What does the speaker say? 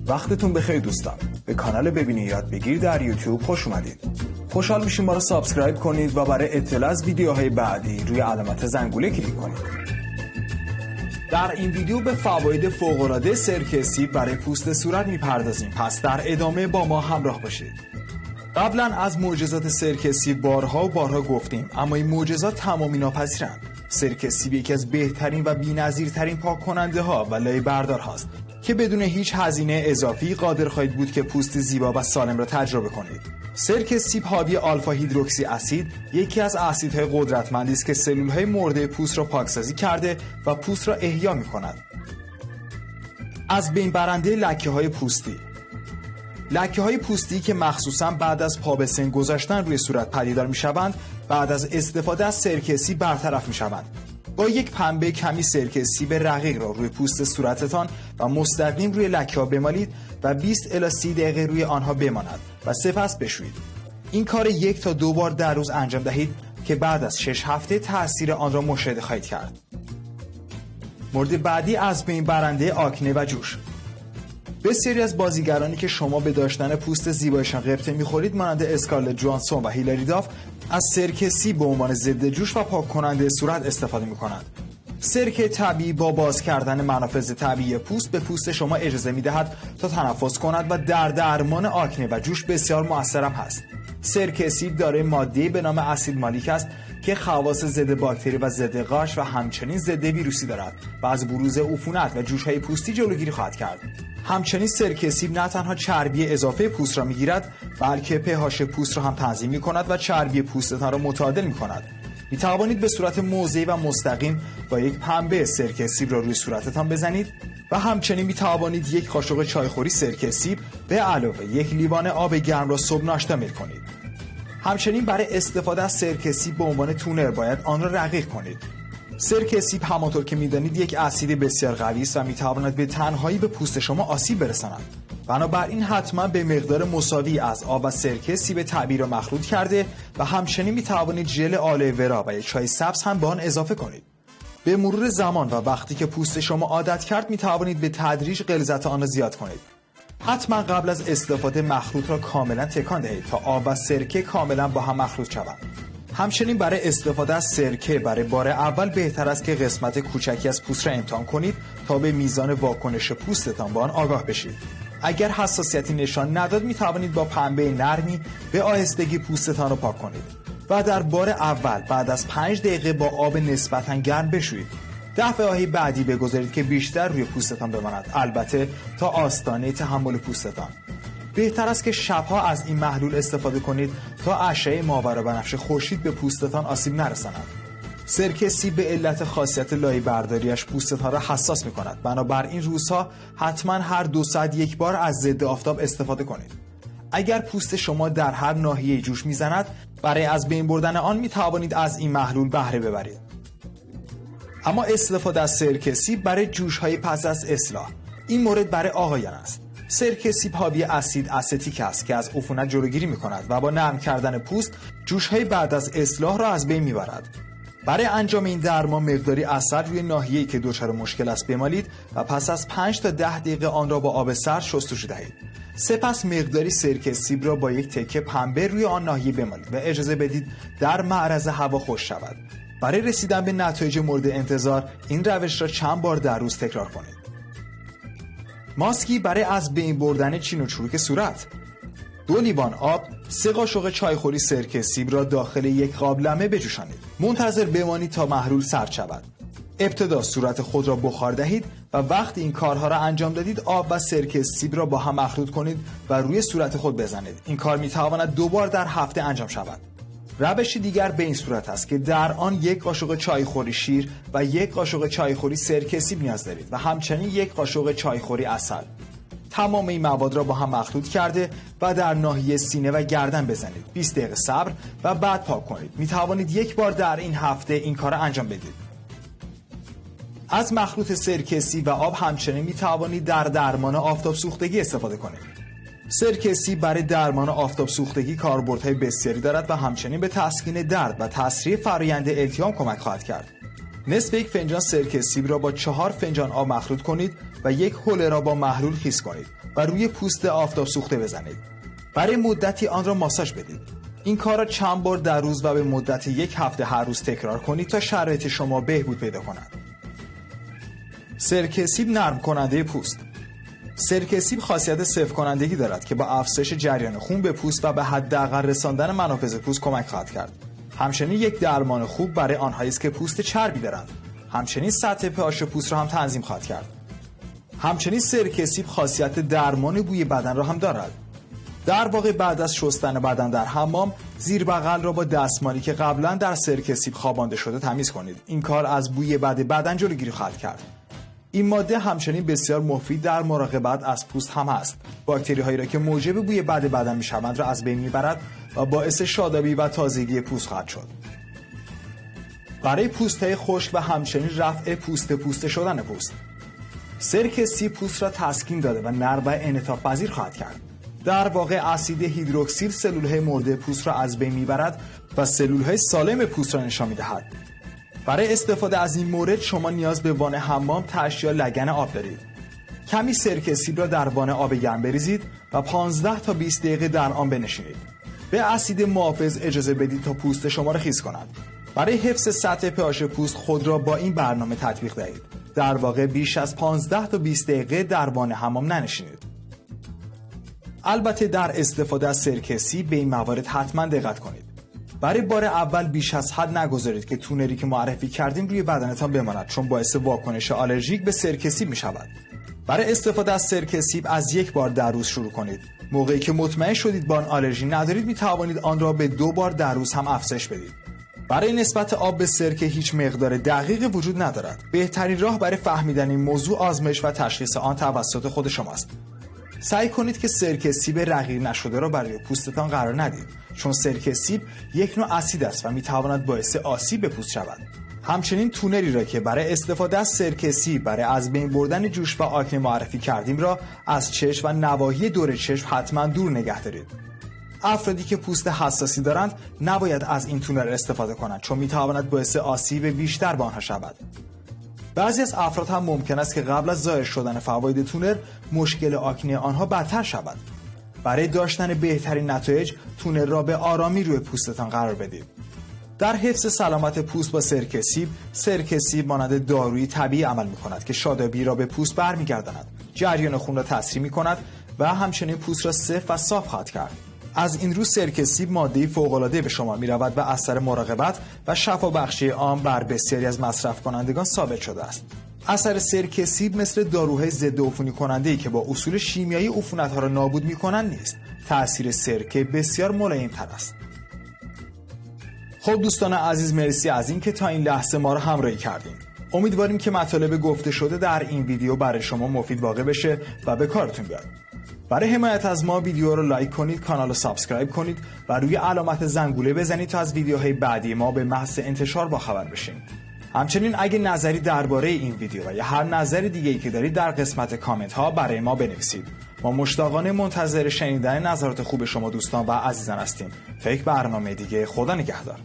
وقتتون بخیر دوستان. به کانال ببینید یاد بگیر در یوتیوب خوش اومدید. خوشحال میشیم ما رو سابسکرایب کنید و برای اطلاع از ویدیوهای بعدی روی علامت زنگوله کلیک کنید. در این ویدیو به فواید فوق‌العاده سرکه سیب برای پوست صورت میپردازیم، پس در ادامه با ما همراه باشید. قبلا از معجزات سرکه سیب بارها گفتیم، اما این معجزات تمامی ناپذیرند. سرکه سیب یکی از بهترین و بی‌نظیرترین پاک کننده ها و لایه بردار هاست که بدون هیچ هزینه اضافی قادر خواهید بود که پوست زیبا و سالم را تجربه کنید. سرکه سیب حاوی آلفا هیدروکسی اسید یکی از اسیدهای قدرتمندی است که سلولهای مرده پوست را پاکسازی کرده و پوست را احیا می‌کند. از بین برنده لکه‌های پوستی. لکه‌های پوستی که مخصوصاً بعد از پا به سن گذاشتن روی صورت پدیدار می‌شوند، بعد از استفاده از سرکه سیب برطرف می‌شوند. با یک پنبه کمی سرکه سیب رقیق را روی پوست صورتتان و مستقیم روی لکه‌ها بمالید و 20 الی 30 دقیقه روی آنها بماند و سپس بشویید. این کار 1 تا 2 بار در روز انجام دهید که بعد از 6 هفته تأثیر آن را مشاهده خواهید کرد. مورد بعدی از بین برنده آکنه و جوش. بسیاری از بازیگرانی که شما به داشتن پوست زیبایشان غبطه می‌خورید، مانند اسکارلت جوانسون و هیلاری داف، از سرکه سیب به عنوان ضد جوش و پاک کننده صورت استفاده می‌کنند. سرکه طبیعی با باز کردن منافذ طبیعی پوست به پوست شما اجازه می‌دهد تا تنفس کند و در درمان آکنه و جوش بسیار مؤثرم هست. سرکه سیب دارای ماده‌ای به نام اسید مالیک است که خواص ضد باکتری و ضد قارچ و همچنین ضد ویروسی دارد و از بروز عفونت و جوش‌های پوستی جلوگیری خواهد کرد. همچنین سرکه سیب نه تنها چربی اضافه پوست را میگیرد، بلکه pH پوست را هم تنظیم می‌کند و چربی پوستتان را متعادل می‌کند. می‌توانید به صورت موضعی و مستقیم با یک پنبه سرکه سیب را روی صورتتان بزنید و همچنین می‌توانید یک قاشق چایخوری سرکه سیب به علاوه یک لیوان آب گرم را صبح ناشتا کنید. همچنین برای استفاده از سرکه سیب به عنوان تونر باید آن را رقیق کنید. سرکه سیب همانطور که می‌دانید یک اسید بسیار قوی است و می‌تواند به تنهایی به پوست شما آسیب برساند. بنابراین حتما به مقدار مساوی از آب و سرکه سیب طبیعی را مخلوط کرده و همچنین می‌توانید ژل آلوئه ورا و یک چای سبز هم به آن اضافه کنید. به مرور زمان و وقتی که پوست شما عادت کرد، می‌توانید به تدریج غلظت آن را زیاد کنید. حتما قبل از استفاده مخلوط را کاملا تکان دهید تا آب و سرکه کاملا با هم مخلوط شوند. همچنین برای استفاده از سرکه برای بار اول بهتر است که قسمت کوچکی از پوست را امتحان کنید تا به میزان واکنش پوستتان با آن آگاه بشید. اگر حساسیتی نشان نداد، می توانید با پنبه نرمی به آهستگی پوستتان را پاک کنید و در بار اول بعد از 5 دقیقه با آب نسبتاً گرم بشویید. دفعه‌های بعدی بگذارید که بیشتر روی پوستتان بماند، البته تا آستانه تحمل پوستتان. بهتر است که شبها از این محلول استفاده کنید تا اشعه ماورابنفش خورشید به پوستتان آسیب نرساند. سرکه سیب به علت خاصیت لایه برداریش پوستتان را حساس می‌کند. بنابراین روزها حتما هر 2 ساعت یک بار از ضد آفتاب استفاده کنید. اگر پوست شما در هر ناحیه جوش می‌زند، برای از بین بردن آن می‌توانید از این محلول بهره ببرید. اما استفاده از سرکه سیب برای جوش‌های پس از اصلاح، این مورد برای آقایان است. سرکه سیب حاوی اسید استیک است که از عفونت جلوگیری می‌کند و با نرم کردن پوست جوش‌های بعد از اصلاح را از بین می‌برد. برای انجام این درمان مقداری عسل روی ناحیه‌ای که دچار مشکل است بمالید و پس از 5 تا 10 دقیقه آن را با آب سرد شستشو دهید. سپس مقداری سرکه سیب را با یک تکه پنبه روی آن ناحیه بمالید و اجازه بدید در معرض هوا خشک شود. برای رسیدن به نتایج مورد انتظار این روش را چند بار در روز تکرار کنید. ماسکی برای از بین بردن چین و چروک صورت. 2 لیوان آب، 3 قاشق چایخوری سرکه سیب را داخل یک قابلمه بجوشانید. منتظر بمانید تا محلول سرد شود. ابتدا صورت خود را بخار دهید و وقتی این کارها را انجام دادید، آب و سرکه سیب را با هم مخلوط کنید و روی صورت خود بزنید. این کار می‌تواند 2 بار در هفته انجام شود. روشی دیگر به این صورت است که در آن 1 قاشق چایخوری شیر و 1 قاشق چایخوری سرکه سیب نیاز دارید و همچنین 1 قاشق چایخوری عسل. تمام این مواد را با هم مخلوط کرده و در ناحیه سینه و گردن بزنید. 20 دقیقه صبر و بعد پاک کنید. می توانید 1 بار در این هفته این کار را انجام بدید. از مخلوط سرکه سیب و آب همچنین می توانید در درمان آفتاب سوختگی استفاده کنید. سرکه سیب برای درمان آفتاب سوختگی کاربردهای بسیاری دارد و همچنین به تسکین درد و تسریع فرآیند التیام کمک خواهد کرد. نصف یک فنجان سرکه سیب را با 4 فنجان آب مخلوط کنید و یک حوله را با محلول خیس کنید و روی پوست آفتاب سوخته بزنید. برای مدتی آن را ماساژ بدید. این کار را چند بار در روز و به مدت 1 هفته هر روز تکرار کنید تا شرایط شما بهبود پیدا کند. سرکه سیب نرم کننده پوست. سرکه سیب خاصیت سفت کنندگی دارد که با افزایش جریان خون به پوست و به حداقل رساندن منافذ پوست کمک خواهد کرد. همچنین یک درمان خوب برای آنهایی است که پوست چربی دارند. همچنین سطح pH پوست را هم تنظیم خواهد کرد. همچنین سرکه سیب خاصیت درمان بوی بدن را هم دارد. در واقع بعد از شستن بدن در حمام، زیر بغل را با دستمالی که قبلا در سرکه سیب خوابانده شده تمیز کنید. این کار از بوی بد بدن جلوگیری خواهد کرد. این ماده همچنین بسیار مفید در مراقبت از پوست هم است. باکتری هایی را که موجب بوی بد بدن میشوند را از بین میبرد و باعث شادابی و تازگی پوست خواهد شد. برای پوست‌های خشک و همچنین رفع پوسته شدن پوست. سرکه سیب پوست را تسکین داده و نرم و انعطاف پذیر خواهد کرد. در واقع اسید هیدروکسیل سلول‌های مرده پوست را از بین میبرد و سلول‌های سالم پوست را نشان میدهد. برای استفاده از این مورد شما نیاز به وان حمام، تشت یا لگن آب دارید. کمی سرکه سیب را در وان آب گرم بریزید و 15 تا 20 دقیقه در آن بنشینید. به اسید محافظ اجازه بدید تا پوست شما را خیس کند. برای حفظ سطح pH پوست خود را با این برنامه تطبیق دهید. در واقع بیش از 15 تا 20 دقیقه در وان حمام ننشینید. البته در استفاده از سرکه سیب به این موارد حتما دقت کنید. برای بار اول بیش از حد نگذارید که تونری که معرفی کردیم روی بدنتان بماند، چون باعث واکنش آلرژیک به سرکه سیب می شود. برای استفاده از سرکه سیب از 1 بار در روز شروع کنید. موقعی که مطمئن شدید با آن آلرژی ندارید می توانید آن را به 2 بار در روز هم افزایش بدید. برای نسبت آب به سرکه هیچ مقدار دقیق وجود ندارد. بهترین راه برای فهمیدن این موضوع آزمایش و تشخیص آن توسط خود شماست. سعی کنید که سرکه سیب رقیق نشده را برای پوستتان قرار ندید، چون سرکه سیب یک نوع اسید است و میتواند باعث آسیب به پوست شود. همچنین تونری را که برای استفاده از سرکه سیب برای از بین بردن جوش و آکنه معرفی کردیم را از چشم و نواحی دور چشم حتما دور نگه دارید. افرادی که پوست حساسی دارند نباید از این تونر استفاده کنند، چون میتواند باعث آسیب بیشتر به آنها شود. بعضی از افراد هم ممکن است که قبل از ظاهر شدن فواید تونر مشکل آکنه آنها بدتر شود. برای داشتن بهترین نتایج تونر را به آرامی روی پوستتان قرار بدید. در حفظ سلامت پوست با سرکه سیب مانند دارویی طبیعی عمل می‌کند که شادابی را به پوست برمیگرداند، جریان خون را تسریع می‌کند و همچنین پوست را سفت و صاف خواهد کرد. از این رو سرکه سیب ماده‌ای فوق‌العاده به شما می‌رود و اثر مراقبت و شفابخشی آن بر بسیاری از مصرف کنندگان ثابت شده است. اثر سرکه سیب مثل داروهای ضد عفونی کننده‌ای که با اصول شیمیایی عفونت‌ها را نابود می‌کنند نیست. تأثیر سرکه بسیار ملایم‌تر است. خب دوستان عزیز، مرسی از این که تا این لحظه ما را همراهی کردیم. امیدواریم که مطالب گفته شده در این ویدیو برای شما مفید واقع بشه و به کارتون بیاد. برای حمایت از ما ویدیو رو لایک کنید، کانال رو سابسکرایب کنید و روی علامت زنگوله بزنید تا از ویدیوهای بعدی ما به محض انتشار باخبر بشین. همچنین اگه نظری درباره این ویدیو و یا هر نظر دیگه‌ای که دارید در قسمت کامنت ها برای ما بنویسید. ما مشتاقانه منتظر شنیدن نظرات خوب شما دوستان و عزیزان هستیم. تا یک برنامه دیگه، خدا نگهدار.